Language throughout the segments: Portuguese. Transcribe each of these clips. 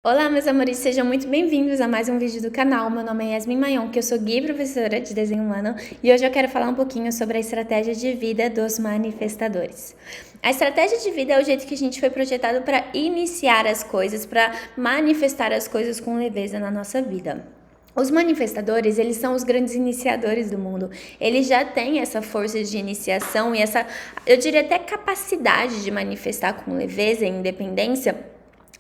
Olá, meus amores, sejam muito bem-vindos a mais um vídeo do canal. Meu nome é Yasmin Mayon, que eu sou guia e professora de desenho humano, e hoje eu quero falar um pouquinho sobre a estratégia de vida dos manifestadores. A estratégia de vida é o jeito que a gente foi projetado para iniciar as coisas, para manifestar as coisas com leveza na nossa vida. Os manifestadores, eles são os grandes iniciadores do mundo. Eles já têm essa força de iniciação e essa, eu diria até capacidade de manifestar com leveza e independência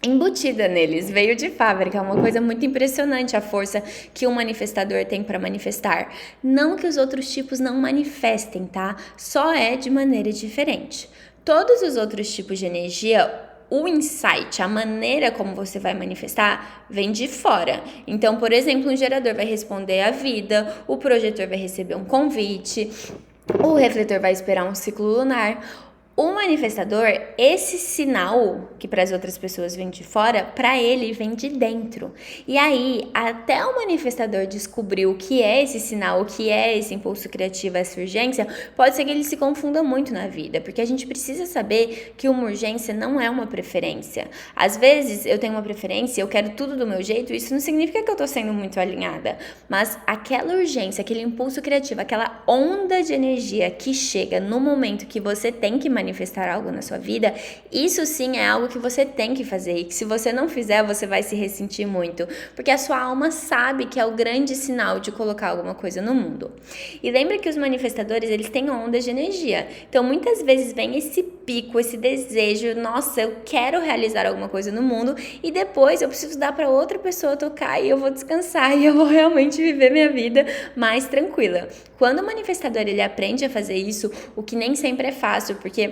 embutida neles, veio de fábrica, é uma coisa muito impressionante a força que um manifestador tem para manifestar. Não que os outros tipos não manifestem, tá? Só é de maneira diferente. Todos os outros tipos de energia, o insight, a maneira como você vai manifestar, vem de fora. Então, por exemplo, um gerador vai responder à vida, o projetor vai receber um convite, o refletor vai esperar um ciclo lunar. O manifestador, esse sinal que para as outras pessoas vem de fora, para ele vem de dentro. E aí, até o manifestador descobrir o que é esse sinal, o que é esse impulso criativo, essa urgência, pode ser que ele se confunda muito na vida, porque a gente precisa saber que uma urgência não é uma preferência. Às vezes, eu tenho uma preferência, eu quero tudo do meu jeito, isso não significa que eu tô sendo muito alinhada, mas aquela urgência, aquele impulso criativo, aquela onda de energia que chega no momento que você tem que manifestar algo na sua vida, isso sim é algo que você tem que fazer e que se você não fizer, você vai se ressentir muito, porque a sua alma sabe que é o grande sinal de colocar alguma coisa no mundo. E lembra que os manifestadores, eles têm ondas de energia, então muitas vezes vem esse pico, esse desejo, nossa, eu quero realizar alguma coisa no mundo e depois eu preciso dar para outra pessoa tocar e eu vou descansar e eu vou realmente viver minha vida mais tranquila. Quando o manifestador ele aprende a fazer isso, o que nem sempre é fácil, porque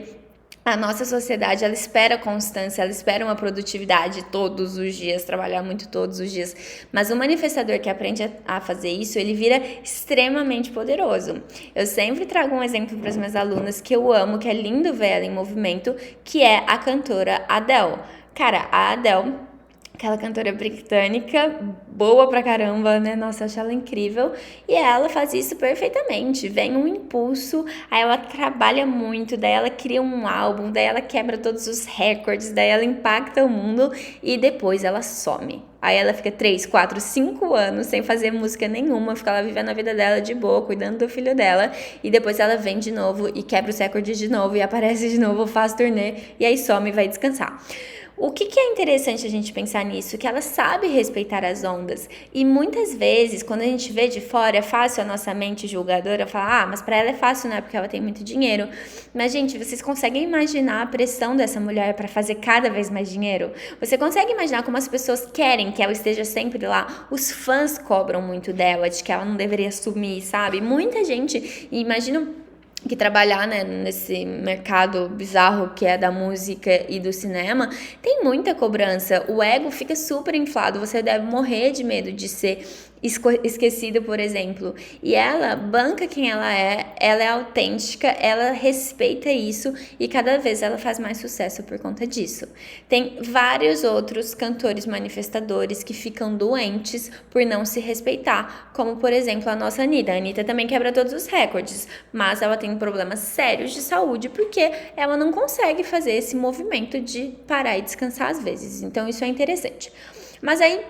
a nossa sociedade, ela espera constância, ela espera uma produtividade todos os dias, trabalhar muito todos os dias. Mas o manifestador que aprende a fazer isso, ele vira extremamente poderoso. Eu sempre trago um exemplo para as minhas alunas que eu amo, que é lindo ver ela em movimento, que é a cantora Adele. Cara, a Adele, aquela cantora britânica, boa pra caramba, né? Nossa, eu acho ela incrível. E ela faz isso perfeitamente. Vem um impulso, aí ela trabalha muito, daí ela cria um álbum, daí ela quebra todos os recordes, daí ela impacta o mundo e depois ela some. Aí ela fica 3, 4, 5 anos sem fazer música nenhuma, fica lá vivendo a vida dela de boa, cuidando do filho dela, e depois ela vem de novo e quebra os recordes de novo e aparece de novo, faz turnê e aí some e vai descansar. O que é interessante a gente pensar nisso? Que ela sabe respeitar as ondas. E muitas vezes, quando a gente vê de fora, é fácil a nossa mente julgadora falar: ah, mas pra ela é fácil, né? Porque ela tem muito dinheiro. Mas, gente, vocês conseguem imaginar a pressão dessa mulher para fazer cada vez mais dinheiro? Você consegue imaginar como as pessoas querem que ela esteja sempre lá? Os fãs cobram muito dela, de que ela não deveria sumir, sabe? Muita gente, imagina que trabalhar, né, nesse mercado bizarro que é da música e do cinema, tem muita cobrança, o ego fica super inflado, você deve morrer de medo de ser esquecido, por exemplo, e ela banca quem ela é autêntica, ela respeita isso e cada vez ela faz mais sucesso por conta disso. Tem vários outros cantores manifestadores que ficam doentes por não se respeitar, como por exemplo a nossa Anitta. A Anitta também quebra todos os recordes, mas ela tem problemas sérios de saúde porque ela não consegue fazer esse movimento de parar e descansar às vezes, então isso é interessante. Mas aí,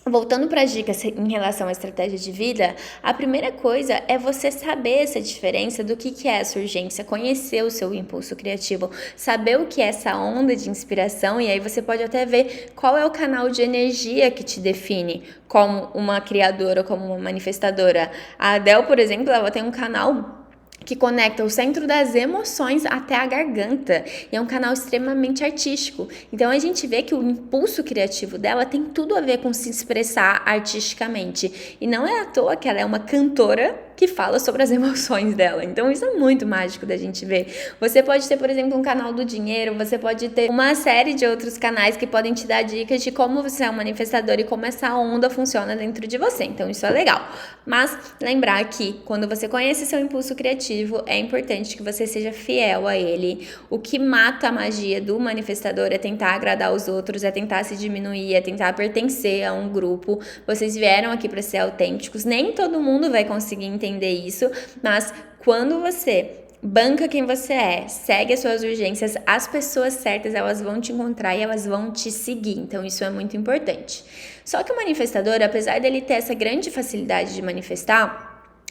voltando para as dicas em relação à estratégia de vida, a primeira coisa é você saber essa diferença do que é essa urgência, conhecer o seu impulso criativo, saber o que é essa onda de inspiração, e aí você pode até ver qual é o canal de energia que te define como uma criadora, como uma manifestadora. A Adele, por exemplo, ela tem um canal que conecta o centro das emoções até a garganta, e é um canal extremamente artístico. Então a gente vê que o impulso criativo dela tem tudo a ver com se expressar artisticamente, e não é à toa que ela é uma cantora que fala sobre as emoções dela. Então isso é muito mágico da gente ver. Você pode ter, por exemplo, um canal do dinheiro, você pode ter uma série de outros canais que podem te dar dicas de como você é um manifestador e como essa onda funciona dentro de você. Então isso é legal. Mas lembrar que quando você conhece seu impulso criativo, é importante que você seja fiel a ele. O que mata a magia do manifestador é tentar agradar os outros, é tentar se diminuir, é tentar pertencer a um grupo. Vocês vieram aqui para ser autênticos. Nem todo mundo vai conseguir entender isso, mas quando você banca quem você é, segue as suas urgências, as pessoas certas, elas vão te encontrar e elas vão te seguir, então isso é muito importante. Só que o manifestador, apesar dele ter essa grande facilidade de manifestar,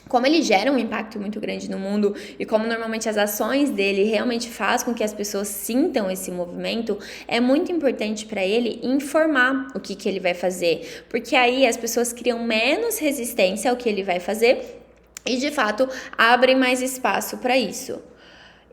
como ele gera um impacto muito grande no mundo e como normalmente as ações dele realmente faz com que as pessoas sintam esse movimento, é muito importante para ele informar o que ele vai fazer, porque aí as pessoas criam menos resistência ao que ele vai fazer e de fato abrem mais espaço para isso.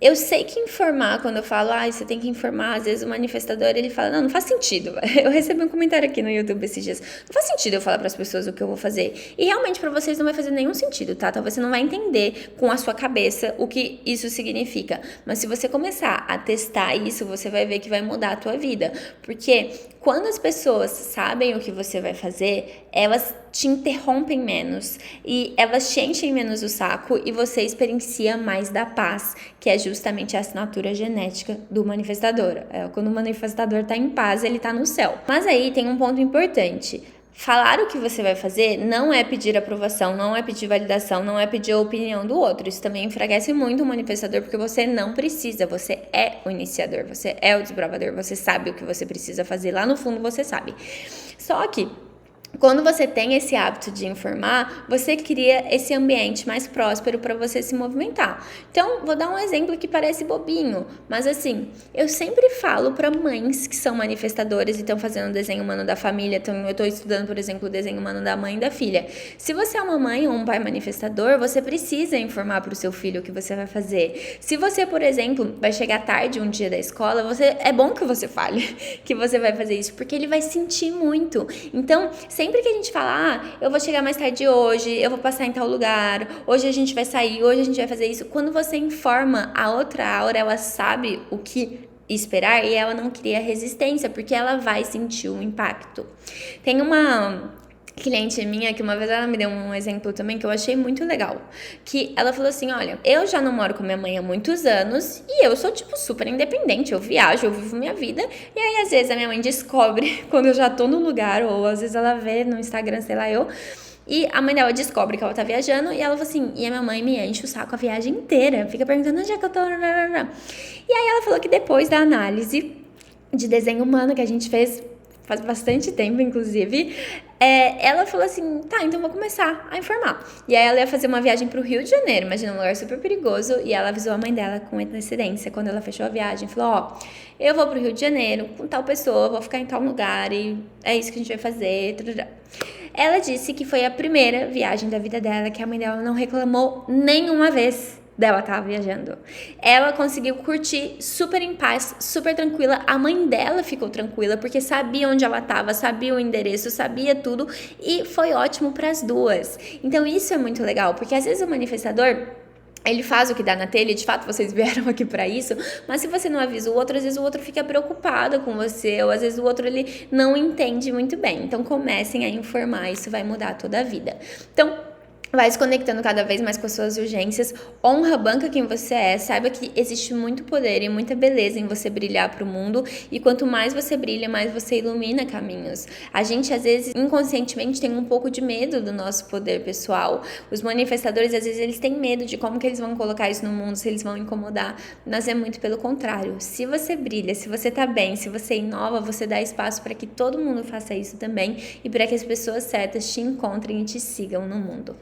Eu sei que informar, quando eu falo, você tem que informar, às vezes o manifestador, ele fala, não faz sentido. Eu recebi um comentário aqui no YouTube esses dias, não faz sentido eu falar para as pessoas o que eu vou fazer. E realmente para vocês não vai fazer nenhum sentido, tá? Talvez você não vai entender com a sua cabeça o que isso significa. Mas se você começar a testar isso, você vai ver que vai mudar a tua vida. Porque quando as pessoas sabem o que você vai fazer, elas te interrompem menos e elas te enchem menos o saco e você experiencia mais da paz, que é justamente a assinatura genética do manifestador. Quando o manifestador está em paz, ele está no céu. Mas aí tem um ponto importante. Falar o que você vai fazer não é pedir aprovação, não é pedir validação, não é pedir a opinião do outro. Isso também enfraquece muito o manifestador, porque você não precisa, você é o iniciador, você é o desbravador, você sabe o que você precisa fazer, lá no fundo você sabe. Só que quando você tem esse hábito de informar, você cria esse ambiente mais próspero para você se movimentar. Então, vou dar um exemplo que parece bobinho, mas assim, eu sempre falo para mães que são manifestadoras e estão fazendo o desenho humano da família, então eu estou estudando, por exemplo, o desenho humano da mãe e da filha. Se você é uma mãe ou um pai manifestador, você precisa informar para o seu filho o que você vai fazer. Se você, por exemplo, vai chegar tarde um dia da escola, é bom que você fale que você vai fazer isso, porque ele vai sentir muito. Então, sempre que a gente fala, eu vou chegar mais tarde hoje, eu vou passar em tal lugar, hoje a gente vai sair, hoje a gente vai fazer isso. Quando você informa a outra aura, ela sabe o que esperar e ela não cria resistência, porque ela vai sentir o impacto. Tem uma cliente minha, que uma vez ela me deu um exemplo também que eu achei muito legal, que ela falou assim, olha, eu já não moro com minha mãe há muitos anos e eu sou, tipo, super independente, eu viajo, eu vivo minha vida, e aí às vezes a minha mãe descobre quando eu já tô no lugar, ou às vezes ela vê no Instagram, sei lá, e a mãe dela descobre que ela tá viajando e ela falou assim, e a minha mãe me enche o saco a viagem inteira, fica perguntando onde é que eu tô, e aí ela falou que depois da análise de desenho humano que a gente fez faz bastante tempo, inclusive, ela falou assim, tá, então vou começar a informar. E aí ela ia fazer uma viagem pro Rio de Janeiro, imagina, um lugar super perigoso, e ela avisou a mãe dela com antecedência, quando ela fechou a viagem, falou, eu vou pro Rio de Janeiro com tal pessoa, vou ficar em tal lugar, e é isso que a gente vai fazer, tudo. Ela disse que foi a primeira viagem da vida dela, que a mãe dela não reclamou nenhuma vez dela tava viajando. Ela conseguiu curtir super em paz, super tranquila. A mãe dela ficou tranquila porque sabia onde ela tava, sabia o endereço, sabia tudo e foi ótimo para as duas. Então isso é muito legal, porque às vezes o manifestador ele faz o que dá na telha, de fato vocês vieram aqui para isso, mas se você não avisa o outro, às vezes o outro fica preocupado com você, ou às vezes o outro ele não entende muito bem. Então comecem a informar, isso vai mudar toda a vida. Então, vai se conectando cada vez mais com as suas urgências, honra, banca quem você é, saiba que existe muito poder e muita beleza em você brilhar para o mundo, e quanto mais você brilha, mais você ilumina caminhos. A gente, às vezes, inconscientemente tem um pouco de medo do nosso poder pessoal. Os manifestadores, às vezes, eles têm medo de como que eles vão colocar isso no mundo, se eles vão incomodar, mas é muito pelo contrário. Se você brilha, se você tá bem, se você inova, você dá espaço para que todo mundo faça isso também, e para que as pessoas certas te encontrem e te sigam no mundo.